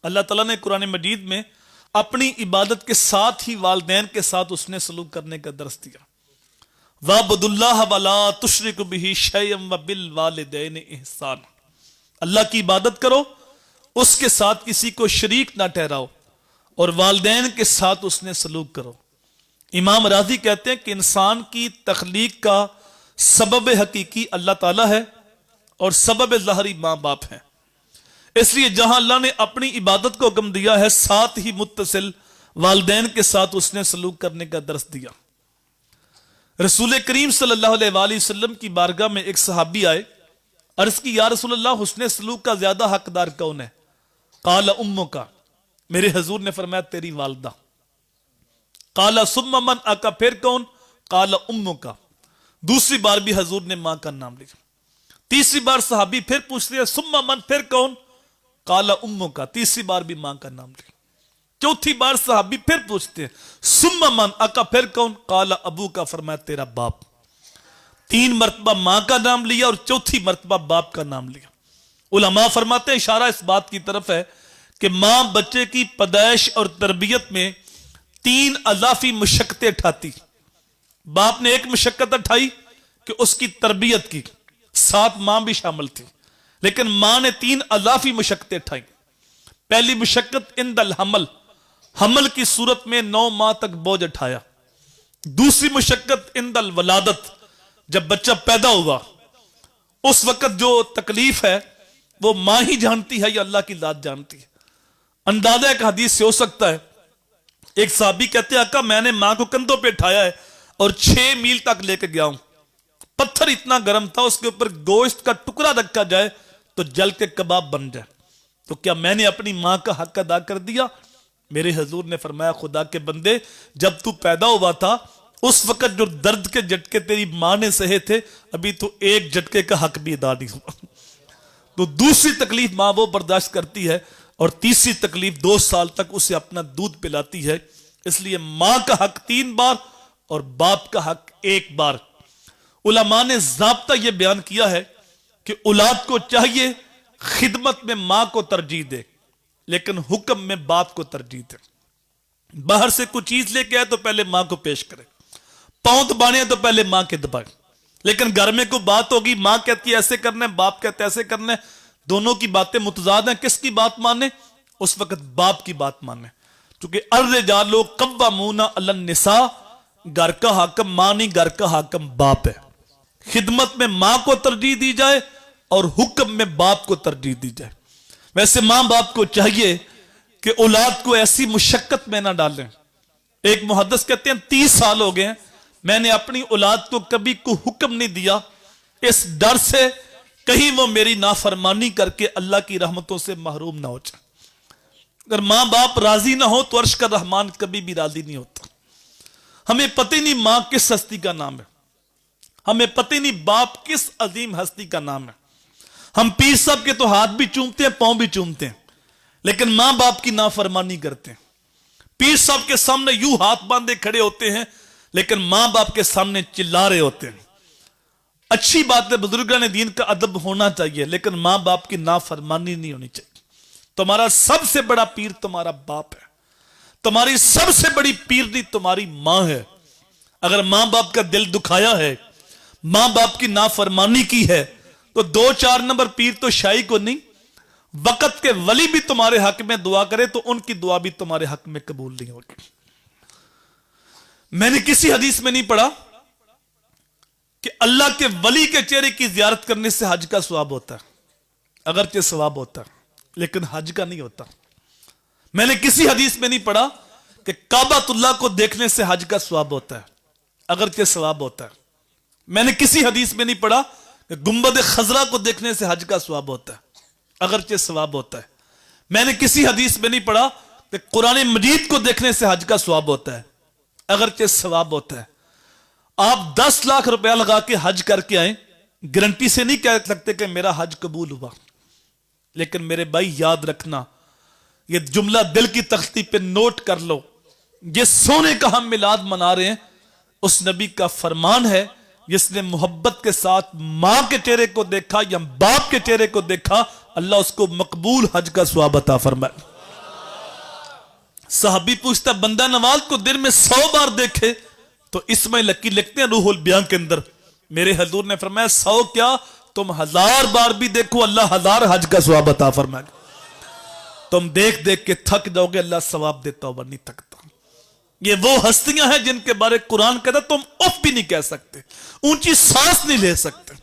اللہ تعالیٰ نے قرآن مجید میں اپنی عبادت کے ساتھ ہی والدین کے ساتھ اس نے سلوک کرنے کا درس دیا. وَاعْبُدُوا اللَّهَ وَلَا تُشْرِكُوا بِهِ شَيْئًا وَبِالْوَالِدَيْنِ إِحْسَانًا. اللہ کی عبادت کرو، اس کے ساتھ کسی کو شریک نہ ٹھہراؤ، اور والدین کے ساتھ اس نے سلوک کرو. امام راضی کہتے ہیں کہ انسان کی تخلیق کا سبب حقیقی اللہ تعالیٰ ہے اور سبب ظاہری ماں باپ ہے. اس لیے جہاں اللہ نے اپنی عبادت کو حکم دیا ہے، ساتھ ہی متصل والدین کے ساتھ اس نے سلوک کرنے کا درس دیا. رسول کریم صلی اللہ علیہ وآلہ وسلم کی بارگاہ میں ایک صحابی آئے، عرض کی یا رسول اللہ حسن سلوک کا زیادہ حقدار کون ہے؟ قال امک، میرے حضور نے فرمایا تیری والدہ. قال ثم من اکا، پھر کون؟ قال امک. دوسری بار بھی حضور نے ماں کا نام لیا. تیسری بار صحابی پھر پوچھتے ہیں ثم من، پھر کون؟ قال امک. تیسری بار بھی ماں کا نام لیا. چوتھی بار صحابی پھر پوچھتے ہیں ثم من اکا، پھر کون؟ قال ابوک، فرمایا تیرا باپ. 3 مرتبہ ماں کا نام لیا اور چوتھی مرتبہ باپ کا نام لیا. علماء فرماتے ہیں اشارہ اس بات کی طرف ہے کہ ماں بچے کی پیدائش اور تربیت میں 3 اضافی مشقتیں اٹھاتی. باپ نے ایک مشقت اٹھائی کہ اس کی تربیت کی، ساتھ ماں بھی شامل تھی، لیکن ماں نے 3 اضافی مشقتیں اٹھائی. پہلی مشقت عند الحمل، حمل کی صورت میں 9 ماہ تک بوجھ اٹھایا. دوسری مشقت عند الولادت، جب بچہ پیدا ہوا اس وقت جو تکلیف ہے وہ ماں ہی جانتی ہے یا اللہ کی ذات جانتی ہے. اندازہ ایک حدیث سے ہو سکتا ہے، ایک صحابی کہتے ہیں آقا میں نے ماں کو کندھوں پہ اٹھایا ہے اور 6 میل تک لے کے گیا ہوں. پتھر اتنا گرم تھا، اس کے اوپر گوشت کا ٹکڑا رکھا جائے تو جل کے کباب بن جائے. تو کیا میں نے اپنی ماں کا حق ادا کر دیا؟ میرے حضور نے فرمایا خدا کے بندے، جب تو پیدا ہوا تھا اس وقت جو درد کے جھٹکے تیری ماں نے سہے تھے، ابھی تو ایک جھٹکے کا حق بھی ادا نہیں ہوا. تو دوسری تکلیف ماں وہ برداشت کرتی ہے اور تیسری تکلیف 2 سال تک اسے اپنا دودھ پلاتی ہے. اس لیے ماں کا حق 3 بار اور باپ کا حق 1 بار. علماء نے ضابطہ یہ بیان کیا ہے کہ اولاد کو چاہیے خدمت میں ماں کو ترجیح دے، لیکن حکم میں باپ کو ترجیح دے. باہر سے کوئی چیز لے کے آئے تو پہلے ماں کو پیش کرے، پاؤں دبانے تو پہلے ماں کے دبائے. لیکن گھر میں کوئی بات ہوگی، ماں کہتی ہے ایسے کرنا ہے، باپ کہتے ہیں ایسے کرنا ہے، دونوں کی باتیں متضاد ہیں، کس کی بات مانے؟ اس وقت باپ کی بات مانے. چونکہ الرجال قوامون علی النساء، گھر کا حاکم ماں نہیں، گھر کا حاکم باپ ہے. خدمت میں ماں کو ترجیح دی جائے اور حکم میں باپ کو ترجیح دی جائے. ویسے ماں باپ کو چاہیے کہ اولاد کو ایسی مشقت میں نہ ڈالیں. ایک محدث کہتے ہیں 30 سال ہو گئے ہیں میں نے اپنی اولاد کو کبھی کوئی حکم نہیں دیا، اس ڈر سے کہیں وہ میری نافرمانی کر کے اللہ کی رحمتوں سے محروم نہ ہو جائے. اگر ماں باپ راضی نہ ہو تو عرش کا رحمان کبھی بھی راضی نہیں ہوتا. ہمیں پتہ نہیں ماں کس ہستی کا نام ہے، ہمیں پتہ نہیں باپ کس عظیم ہستی کا نام ہے. ہم پیر صاحب کے تو ہاتھ بھی چومتے ہیں، پاؤں بھی چومتے ہیں، لیکن ماں باپ کی نافرمانی کرتے ہیں. پیر صاحب کے سامنے یوں ہاتھ باندھے کھڑے ہوتے ہیں، لیکن ماں باپ کے سامنے چلا رہے ہوتے ہیں. اچھی بات ہے، بزرگان دین کا ادب ہونا چاہیے، لیکن ماں باپ کی نافرمانی نہیں ہونی چاہیے. تمہارا سب سے بڑا پیر تمہارا باپ ہے، تمہاری سب سے بڑی پیرنی تمہاری ماں ہے. اگر ماں باپ کا دل دکھایا ہے، ماں باپ کی نافرمانی کی ہے، تو 2-4 نمبر پیر تو شاہی کو نہیں، وقت کے ولی بھی تمہارے حق میں دعا کرے تو ان کی دعا بھی تمہارے حق میں قبول نہیں ہوگی. میں نے کسی حدیث میں نہیں پڑھا کہ اللہ کے ولی کے چہرے کی زیارت کرنے سے حج کا ثواب ہوتا ہے. اگرچہ ثواب ہوتا ہے لیکن حج کا نہیں ہوتا. میں نے کسی حدیث میں نہیں پڑھا کہ کعبۃ اللہ کو دیکھنے سے حج کا ثواب ہوتا ہے، اگرچہ ثواب ہوتا ہے. میں نے کسی حدیث میں نہیں پڑھا کہ گنبد خضرا کو دیکھنے سے حج کا ثواب ہوتا ہے، اگرچہ ثواب ہوتا ہے. میں نے کسی حدیث میں نہیں پڑھا کہ قرآن مجید کو دیکھنے سے حج کا ثواب ہوتا ہے، اگرچہ ثواب ہوتا ہے. آپ 10 لاکھ روپیہ لگا کے حج کر کے آئیں، گارنٹی سے نہیں کہہ سکتے کہ میرا حج قبول ہوا. لیکن میرے بھائی یاد رکھنا، یہ جملہ دل کی تختی پہ نوٹ کر لو، یہ سونے کا ہم میلاد منا رہے ہیں، اس نبی کا فرمان ہے جس نے محبت کے ساتھ ماں کے چہرے کو دیکھا یا باپ کے چہرے کو دیکھا، اللہ اس کو مقبول حج کا ثواب عطا فرمائے. صحابی پوچھتا بندہ نماز کو دن میں 100 بار دیکھے تو اسماعیل لکی لکھتے ہیں روح البیان کے اندر، میرے حضور نے فرمایا 100 کیا تم 1000 بار بھی دیکھو اللہ 1000 حج کا ثواب عطا فرمائے گا۔ تم دیکھ دیکھ کے تھک جاؤ گے، اللہ ثواب دیتا ہوا نہیں تھکتا۔ یہ وہ ہستیاں ہیں جن کے بارے قرآن کہتا تم اف بھی نہیں کہہ سکتے، اونچی سانس نہیں لے سکتے۔